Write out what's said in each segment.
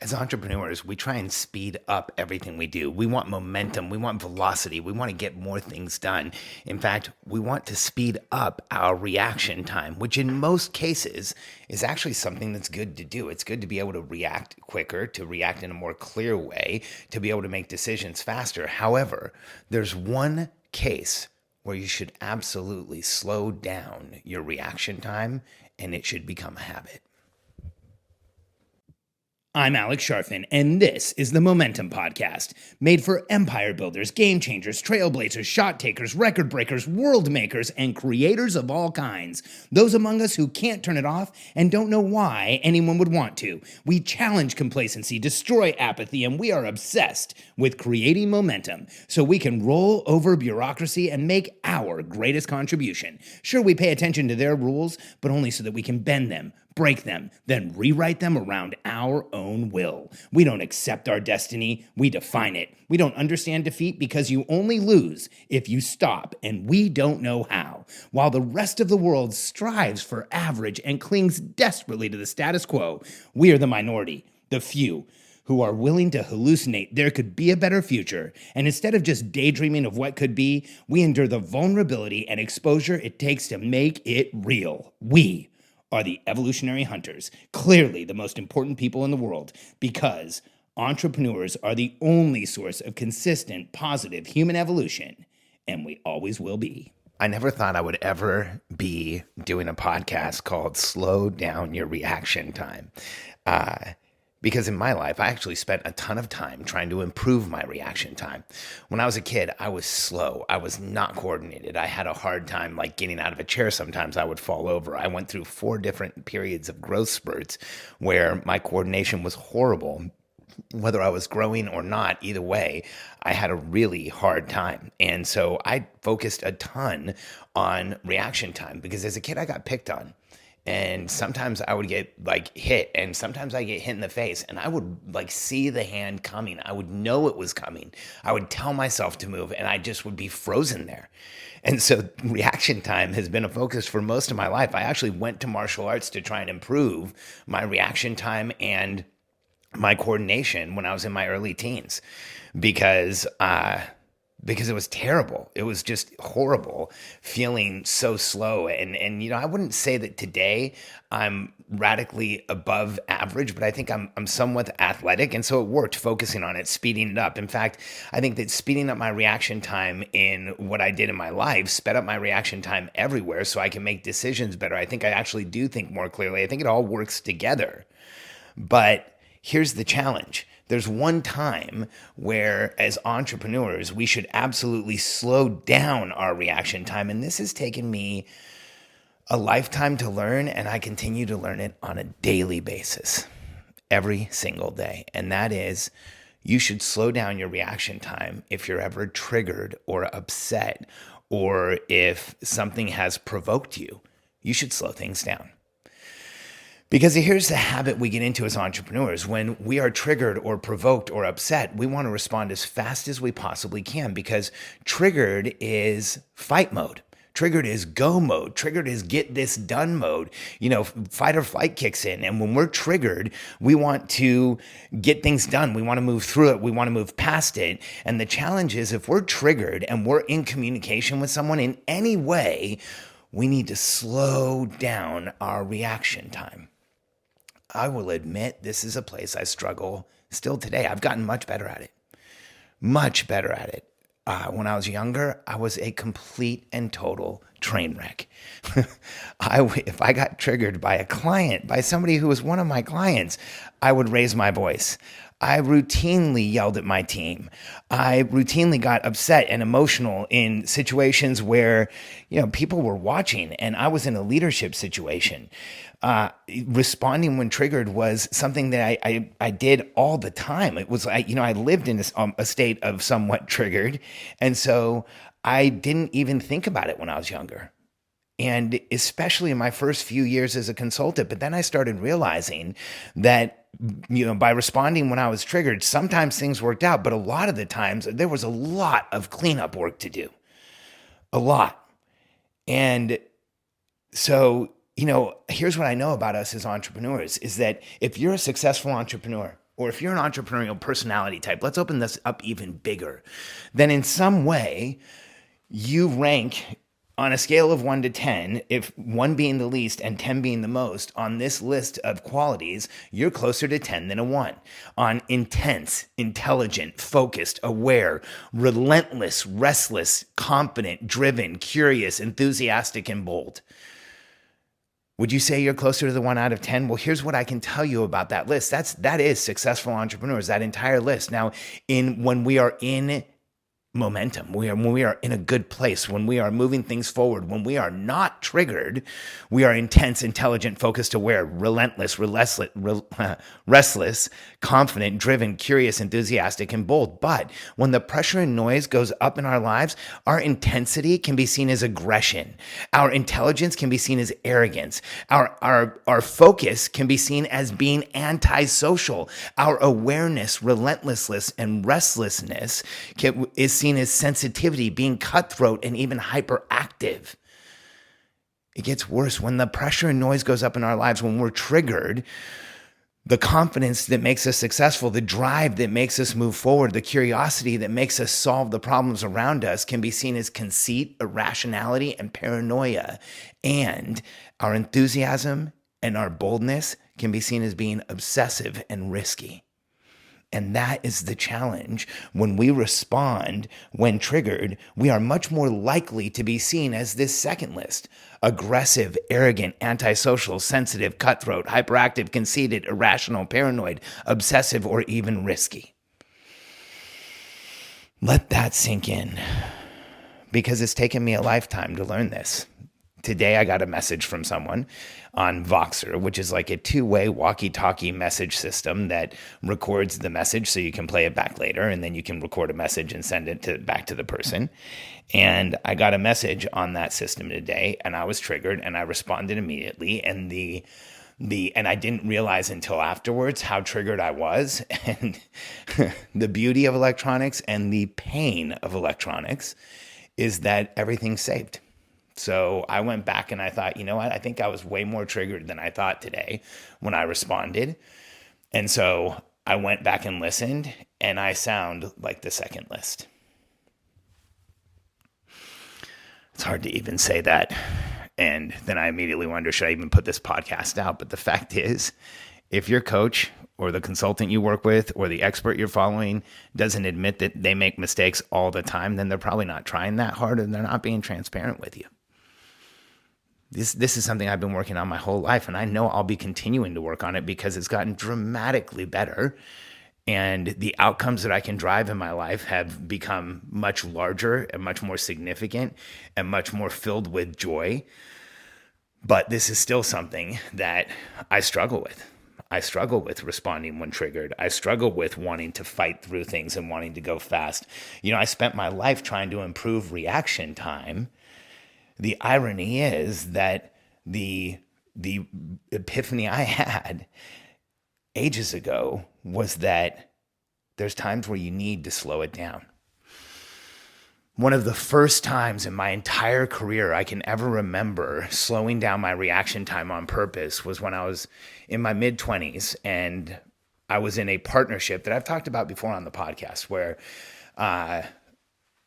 As entrepreneurs, we try and speed up everything we do. We want momentum, we want velocity, we want to get more things done. In fact, we want to speed up our reaction time, which in most cases is actually something that's good to do. It's good to be able to react quicker, to react in a more clear way, to be able to make decisions faster. However, there's one case where you should absolutely slow down your reaction time, and it should become a habit. I'm Alex Sharfin, and this is the Momentum Podcast, made for empire builders, game changers, trailblazers, shot takers, record breakers, world makers, and creators of all kinds. Those among us who can't turn it off and don't know why anyone would want to. We challenge complacency, destroy apathy, and we are obsessed with creating momentum so we can roll over bureaucracy and make our greatest contribution. Sure, we pay attention to their rules, but only so that we can bend them, break them, then rewrite them around our own will. We don't accept our destiny, we define it. We don't understand defeat because you only lose if you stop, and we don't know how. While the rest of the world strives for average and clings desperately to the status quo, we are the minority, the few, who are willing to hallucinate there could be a better future, and instead of just daydreaming of what could be, we endure the vulnerability and exposure it takes to make it real. We are the evolutionary hunters, clearly the most important people in the world, because entrepreneurs are the only source of consistent, positive human evolution, and we always will be. I never thought I would ever be doing a podcast called Slow Down Your Reaction Time. Because in my life, I actually spent a ton of time trying to improve my reaction time. When I was a kid, I was slow. I was not coordinated. I had a hard time like getting out of a chair. Sometimes I would fall over. I went through 4 different periods of growth spurts where my coordination was horrible. Whether I was growing or not, either way, I had a really hard time. And so I focused a ton on reaction time because as a kid, I got picked on. And sometimes I would get like hit, and sometimes I get hit in the face, and I would like see the hand coming. I would know it was coming. I would tell myself to move, and I just would be frozen there. And so reaction time has been a focus for most of my life. I actually went to martial arts to try and improve my reaction time and my coordination when I was in my early teens because it was terrible. It was just horrible feeling so slow. And you know, I wouldn't say that today I'm radically above average, but I think I'm somewhat athletic. And so it worked focusing on it, speeding it up. In fact, I think that speeding up my reaction time in what I did in my life sped up my reaction time everywhere so I can make decisions better. I think I actually do think more clearly. I think it all works together. But here's the challenge. There's one time where, as entrepreneurs, we should absolutely slow down our reaction time. And this has taken me a lifetime to learn, and I continue to learn it on a daily basis, every single day. And that is, you should slow down your reaction time if you're ever triggered or upset, or if something has provoked you. You should slow things down. Because here's the habit we get into as entrepreneurs. When we are triggered or provoked or upset, we want to respond as fast as we possibly can because triggered is fight mode. Triggered is go mode. Triggered is get this done mode. You know, fight or flight kicks in. And when we're triggered, we want to get things done. We want to move through it. We want to move past it. And the challenge is if we're triggered and we're in communication with someone in any way, we need to slow down our reaction time. I will admit this is a place I struggle still today. I've gotten much better at it. Much better at it. When I was younger, I was a complete and total train wreck. If I got triggered by a client, by somebody who was one of my clients, I would raise my voice. I routinely yelled at my team. I routinely got upset and emotional in situations where, you know, people were watching and I was in a leadership situation. Responding when triggered was something that I did all the time. It was, I lived in a state of somewhat triggered. And so I didn't even think about it when I was younger. And especially in my first few years as a consultant, but then I started realizing that, you know, by responding when I was triggered, sometimes things worked out, but a lot of the times there was a lot of cleanup work to do. A lot. And so, you know, here's what I know about us as entrepreneurs is that if you're a successful entrepreneur, or if you're an entrepreneurial personality type, let's open this up even bigger, then in some way you rank on a scale of 1 to 10, if 1 being the least and 10 being the most, on this list of qualities, you're closer to 10 than a 1. On intense, intelligent, focused, aware, relentless, restless, confident, driven, curious, enthusiastic, and bold. Would you say you're closer to the 1 out of 10? Well, here's what I can tell you about that list. That is successful entrepreneurs, that entire list. Now, when we are in momentum, when we are in a good place, when we are moving things forward, when we are not triggered, we are intense, intelligent, focused, aware, relentless, restless, confident, driven, curious, enthusiastic, and bold. But when the pressure and noise goes up in our lives, our intensity can be seen as aggression. Our intelligence can be seen as arrogance. Our focus can be seen as being antisocial. Our awareness, relentlessness, and restlessness is seen as sensitivity, being cutthroat, and even hyperactive. It gets worse when the pressure and noise goes up in our lives, when we're triggered. The confidence that makes us successful, the drive that makes us move forward, the curiosity that makes us solve the problems around us can be seen as conceit, irrationality, and paranoia. And our enthusiasm and our boldness can be seen as being obsessive and risky. And that is the challenge. When we respond, when triggered, we are much more likely to be seen as this second list: aggressive, arrogant, antisocial, sensitive, cutthroat, hyperactive, conceited, irrational, paranoid, obsessive, or even risky. Let that sink in, because it's taken me a lifetime to learn this. Today, I got a message from someone on Voxer, which is like a two-way walkie-talkie message system that records the message so you can play it back later, and then you can record a message and send it back to the person. And I got a message on that system today, and I was triggered, and I responded immediately. And and I didn't realize until afterwards how triggered I was. And the beauty of electronics and the pain of electronics is that everything's saved. So I went back and I thought, you know what? I think I was way more triggered than I thought today when I responded. And so I went back and listened, and I sound like the second list. It's hard to even say that. And then I immediately wonder, should I even put this podcast out? But the fact is, if your coach or the consultant you work with or the expert you're following doesn't admit that they make mistakes all the time, then they're probably not trying that hard, and they're not being transparent with you. This is something I've been working on my whole life, and I know I'll be continuing to work on it because it's gotten dramatically better, and the outcomes that I can drive in my life have become much larger and much more significant and much more filled with joy. But this is still something that I struggle with. I struggle with responding when triggered. I struggle with wanting to fight through things and wanting to go fast. I spent my life trying to improve reaction time. The irony is that the epiphany I had ages ago was that there's times where you need to slow it down. One of the first times in my entire career I can ever remember slowing down my reaction time on purpose was when I was in my mid-20s, and I was in a partnership that I've talked about before on the podcast, where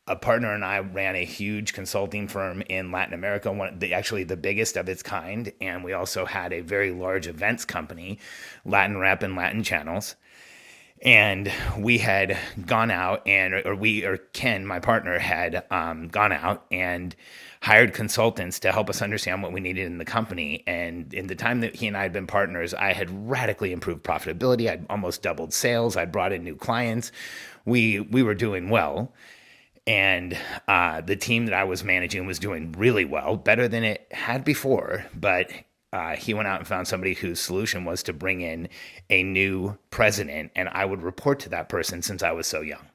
a partner and I ran a huge consulting firm in Latin America, actually the biggest of its kind, and we also had a very large events company, Latin Rep and Latin Channels. And we had gone out Ken, my partner, had gone out and hired consultants to help us understand what we needed in the company. And in the time that he and I had been partners, I had radically improved profitability. I'd almost doubled sales. I'd brought in new clients. We were doing well. And the team that I was managing was doing really well, better than it had before. But he went out and found somebody whose solution was to bring in a new president, and I would report to that person since I was so young.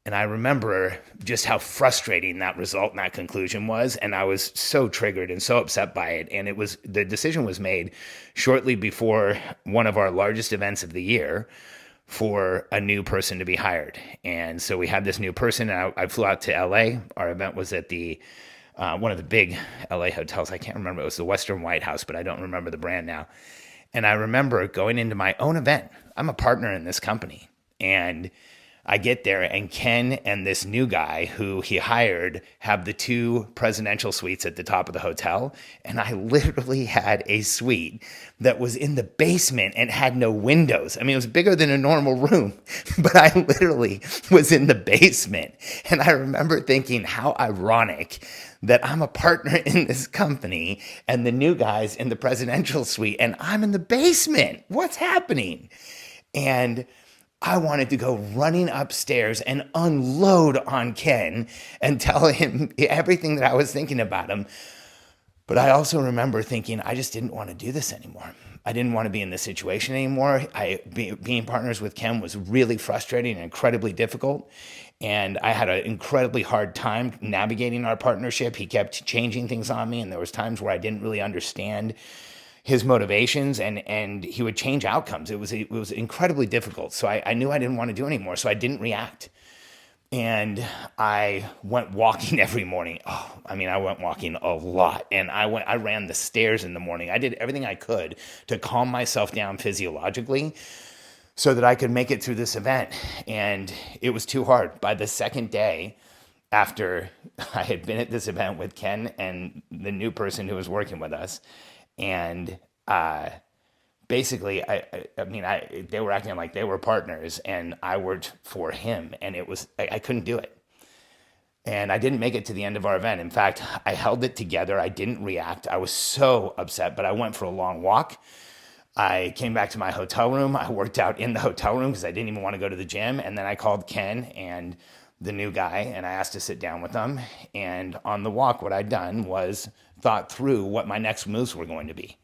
And I remember just how frustrating that result and that conclusion was, and I was so triggered and so upset by it. And the decision was made shortly before one of our largest events of the year for a new person to be hired. And so we had this new person, and I flew out to LA. Our event was at one of the big LA hotels. I can't remember. It was the Western White House, but I don't remember the brand now. And I remember going into my own event. I'm a partner in this company. And I get there, and Ken and this new guy who he hired have the 2 presidential suites at the top of the hotel. And I literally had a suite that was in the basement and had no windows. I mean, it was bigger than a normal room, but I literally was in the basement. And I remember thinking how ironic that I'm a partner in this company and the new guy's in the presidential suite and I'm in the basement. What's happening? And I wanted to go running upstairs and unload on Ken and tell him everything that I was thinking about him. But I also remember thinking, I just didn't want to do this anymore. I didn't want to be in this situation anymore. Being partners with Ken was really frustrating and incredibly difficult. And I had an incredibly hard time navigating our partnership. He kept changing things on me, and there was times where I didn't really understand his motivations, and he would change outcomes. It was incredibly difficult. So I knew I didn't want to do anymore. So I didn't react. And I went walking every morning. I went walking a lot. And I ran the stairs in the morning. I did everything I could to calm myself down physiologically so that I could make it through this event. And it was too hard. By the second day after I had been at this event with Ken and the new person who was working with us, and basically, they were acting like they were partners, and I worked for him, and I couldn't do it. And I didn't make it to the end of our event. In fact, I held it together. I didn't react. I was so upset, but I went for a long walk. I came back to my hotel room. I worked out in the hotel room because I didn't even want to go to the gym. And then I called Ken and the new guy, and I asked to sit down with them. And on the walk, what I'd done was thought through what my next moves were going to be.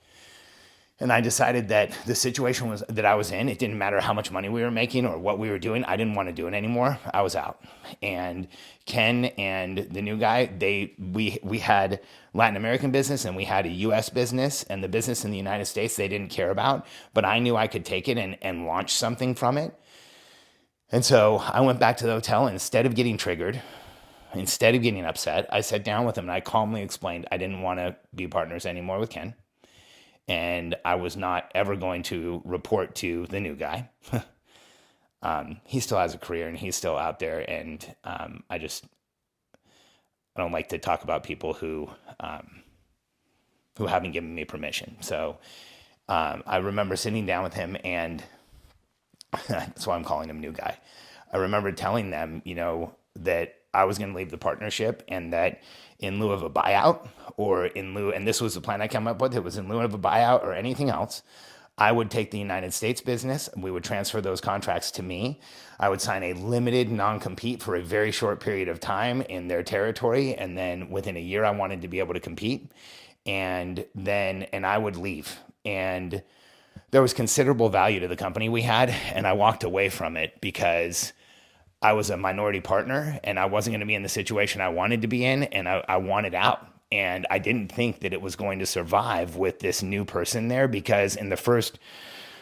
And I decided that the situation that I was in, it didn't matter how much money we were making or what we were doing. I didn't want to do it anymore. I was out. And Ken and the new guy, we had Latin American business and we had a US business, and the business in the United States they didn't care about, but I knew I could take it and launch something from it. And so I went back to the hotel, and instead of getting triggered, instead of getting upset, I sat down with him and I calmly explained I didn't want to be partners anymore with Ken. And I was not ever going to report to the new guy. He still has a career and he's still out there. And I don't like to talk about people who haven't given me permission. So I remember sitting down with him, and that's why I'm calling him new guy. I remember telling them, that I was going to leave the partnership, and that in lieu of a buyout and this was the plan I came up with, it was in lieu of a buyout or anything else, I would take the United States business. We would transfer those contracts to me. I would sign a limited non-compete for a very short period of time in their territory. And then within a year, I wanted to be able to compete. And I would leave. And there was considerable value to the company we had. And I walked away from it because I was a minority partner and I wasn't going to be in the situation I wanted to be in, and I wanted out. And I didn't think that it was going to survive with this new person there, because in the first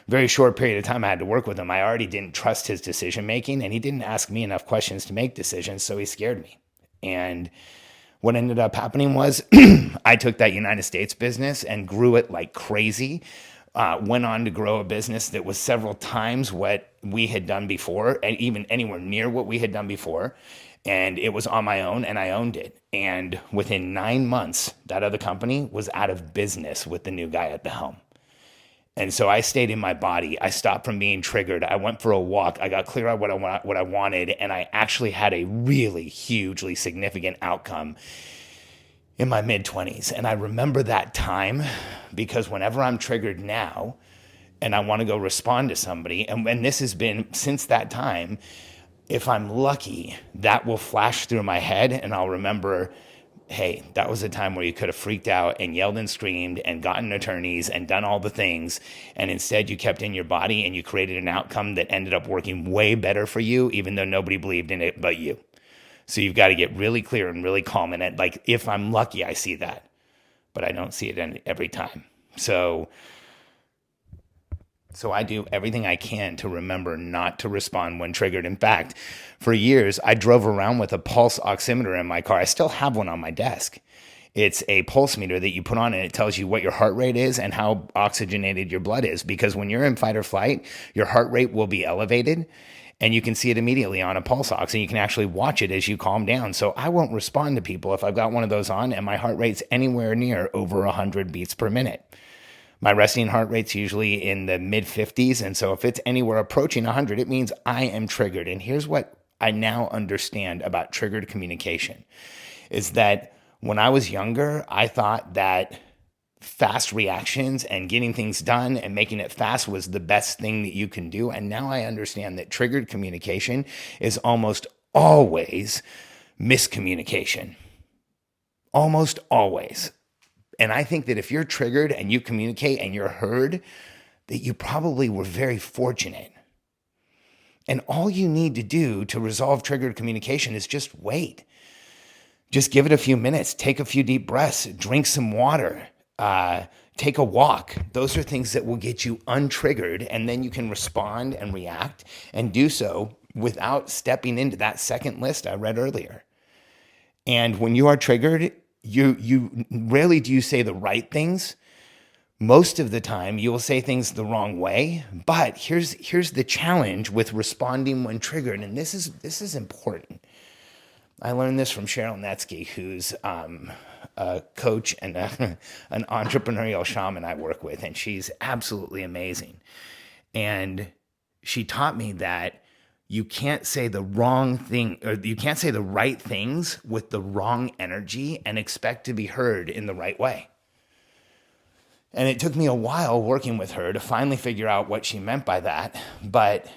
very short period of time I had to work with him, I already didn't trust his decision making, and he didn't ask me enough questions to make decisions, so he scared me. And what ended up happening was I took that United States business and grew it like crazy. Went on to grow a business that was several times what we had done before, and even anywhere near what we had done before. And it was on my own, and I owned it. And within 9 months, that other company was out of business with the new guy at the helm. And so I stayed in my body. I stopped from being triggered. I went for a walk. I got clear on what I wanted, and I actually had a really hugely significant outcome in my mid-20s. And I remember that time because whenever I'm triggered now and I want to go respond to somebody, and this has been since that time, if I'm lucky, that will flash through my head and I'll remember, hey, that was a time where you could have freaked out and yelled and screamed and gotten attorneys and done all the things. And instead you kept in your body and you created an outcome that ended up working way better for you, even though nobody believed in it but you. So you've got to get really clear and really calm in it. Like, if I'm lucky, I see that, but I don't see it every time. So I do everything I can to remember not to respond when triggered. In fact, for years, I drove around with a pulse oximeter in my car. I still have one on my desk. It's a pulse meter that you put on, and it tells you what your heart rate is and how oxygenated your blood is. Because when you're in fight or flight, your heart rate will be elevated, and you can see it immediately on a pulse ox, and you can actually watch it as you calm down. So I won't respond to people if I've got one of those on and my heart rate's anywhere near over 100 beats per minute. My resting heart rate's usually in the mid 50s. And so if it's anywhere approaching 100, it means I am triggered. And here's what I now understand about triggered communication is that when I was younger, I thought that fast reactions and getting things done and making it fast was the best thing that you can do. And now I understand that triggered communication is almost always miscommunication. Almost always. And I think that if you're triggered and you communicate and you're heard, that you probably were very fortunate. And all you need to do to resolve triggered communication is just wait. Just give it a few minutes, take a few deep breaths, drink some water, take a walk. Those are things that will get you untriggered, and then you can respond and react and do so without stepping into that second list I read earlier. And when you are triggered, you rarely do you say the right things. Most of the time, you will say things the wrong way. But here's the challenge with responding when triggered, and this is important. I learned this from Cheryl Netsky, who's a coach and an entrepreneurial shaman I work with, and she's absolutely amazing. And she taught me that you can't say the wrong thing, or you can't say the right things with the wrong energy and expect to be heard in the right way. And it took me a while working with her to finally figure out what she meant by that. But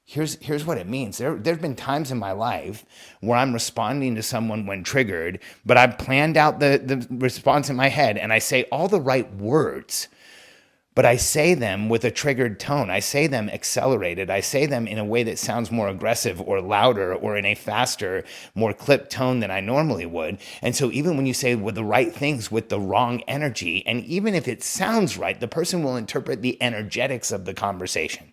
here's what it means. There've been times in my life where I'm responding to someone when triggered, but I've planned out the response in my head and I say all the right words, but I say them with a triggered tone. I say them accelerated. I say them in a way that sounds more aggressive or louder or in a faster, more clipped tone than I normally would. And so even when you say with the right things with the wrong energy, and even if it sounds right, the person will interpret the energetics of the conversation.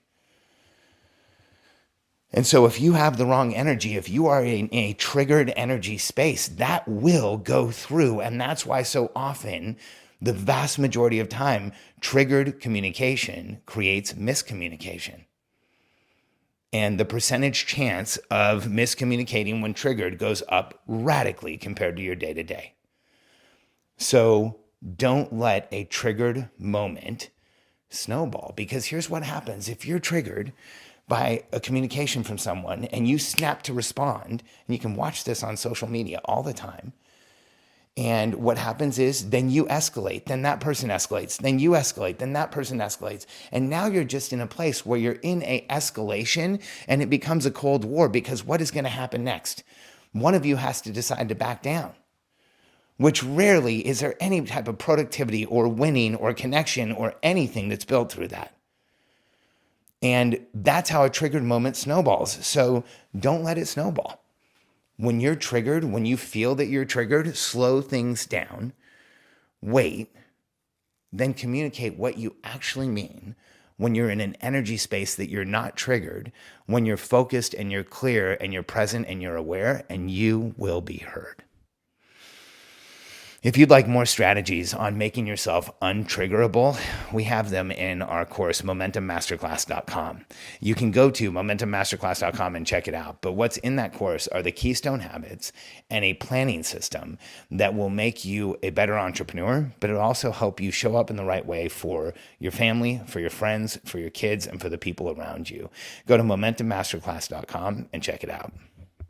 And so if you have the wrong energy, if you are in a triggered energy space, that will go through. And that's why so often, the vast majority of time, triggered communication creates miscommunication. And the percentage chance of miscommunicating when triggered goes up radically compared to your day-to-day. So don't let a triggered moment snowball, because here's what happens. If you're triggered by a communication from someone and you snap to respond, and you can watch this on social media all the time, and what happens is then you escalate, then that person escalates, then you escalate, then that person escalates. And now you're just in a place where you're in a escalation and it becomes a cold war, because what is going to happen next? One of you has to decide to back down, which rarely is there any type of productivity or winning or connection or anything that's built through that. And that's how a triggered moment snowballs. So don't let it snowball. When you're triggered, when you feel that you're triggered, slow things down, wait, then communicate what you actually mean when you're in an energy space that you're not triggered, when you're focused and you're clear and you're present and you're aware, and you will be heard. If you'd like more strategies on making yourself untriggerable, we have them in our course, momentummasterclass.com. You can go to momentummasterclass.com and check it out. But what's in that course are the keystone habits and a planning system that will make you a better entrepreneur, but it'll also help you show up in the right way for your family, for your friends, for your kids, and for the people around you. Go to momentummasterclass.com and check it out.